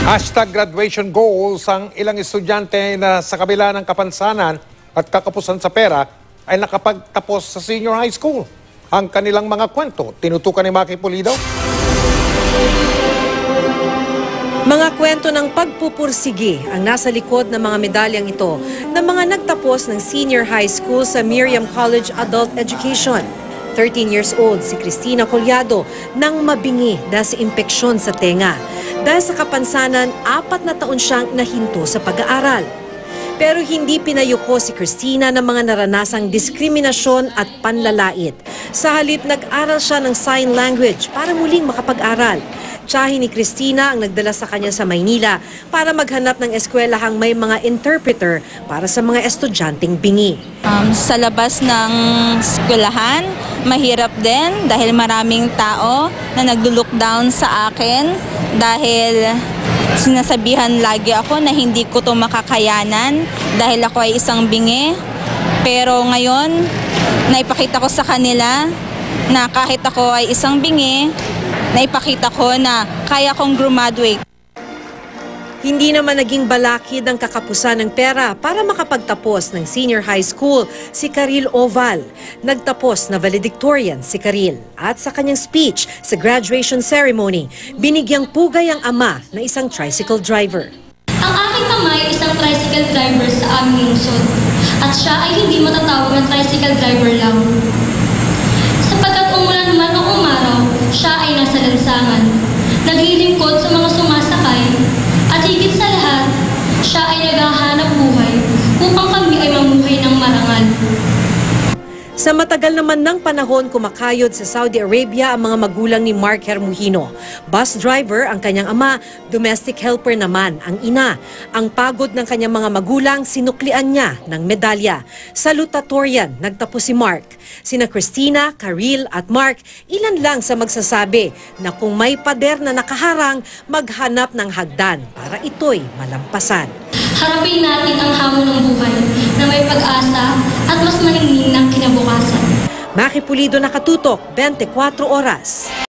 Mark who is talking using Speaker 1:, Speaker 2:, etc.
Speaker 1: Graduation goals ang ilang estudyante na sa kabila ng kapansanan at kakapusan sa pera ay nakapagtapos sa senior high school. Ang kanilang mga kwento, tinutukan ni Maki Pulido.
Speaker 2: Mga kwento ng pagpupursige ang nasa likod ng mga medalyang ito ng mga nagtapos ng senior high school sa Miriam College Adult Education. 13 years old si Cristina Collado nang mabingi dahil sa impeksyon sa tenga. Dahil sa kapansanan, 4 na taon siyang nahinto sa pag-aaral. Pero hindi pinayuko si Cristina ng mga naranasang diskriminasyon at panlalait. Sa halip, nag-aral siya ng sign language para muling makapag-aral. Tiyahin ni Cristina ang nagdala sa kanya sa Maynila para maghanap ng eskwelahang may mga interpreter para sa mga estudyanteng bingi.
Speaker 3: Sa labas ng eskwelahan, mahirap din dahil maraming tao na nag-look down sa akin dahil sinasabihan lagi ako na hindi ko to makakayanan dahil ako ay isang bingi. Pero ngayon, naipakita ko sa kanila na kahit ako ay isang bingi, naipakita ko na kaya kong graduate.
Speaker 2: Hindi naman naging balakid ang kakapusan ng pera para makapagtapos ng senior high school si Karil Oval. Nagtapos na valedictorian si Karil. At sa kanyang speech sa graduation ceremony, binigyang pugay ang ama na isang tricycle driver.
Speaker 4: Ang aking ama ay isang tricycle driver sa aming lungsod. At siya ay hindi matatawag na tricycle driver lang. Sapagkat umulan man o umaraw, siya ay nasa lansangan. Naglilingkod sa mga sumasakay. At higit sa lahat, siya ay naghahanap buhay upang kami ay mamuhay ng marangal.
Speaker 2: Sa matagal naman ng panahon kumakayod sa Saudi Arabia ang mga magulang ni Mark Hermuhino. Bus driver ang kanyang ama, domestic helper naman ang ina. Ang pagod ng kanyang mga magulang, sinuklian niya ng medalya. Salutatorian, nagtapos si Mark. Sina Cristina, Karil at Mark, ilan lang sa magsasabi na kung may pader na nakaharang, maghanap ng hagdan para ito'y malampasan.
Speaker 4: Harapin natin ang hamon ng buhay na may pag-asa at mas maningning ng kinabukasan.
Speaker 2: Maki Pulido, nakatutok, 24 oras.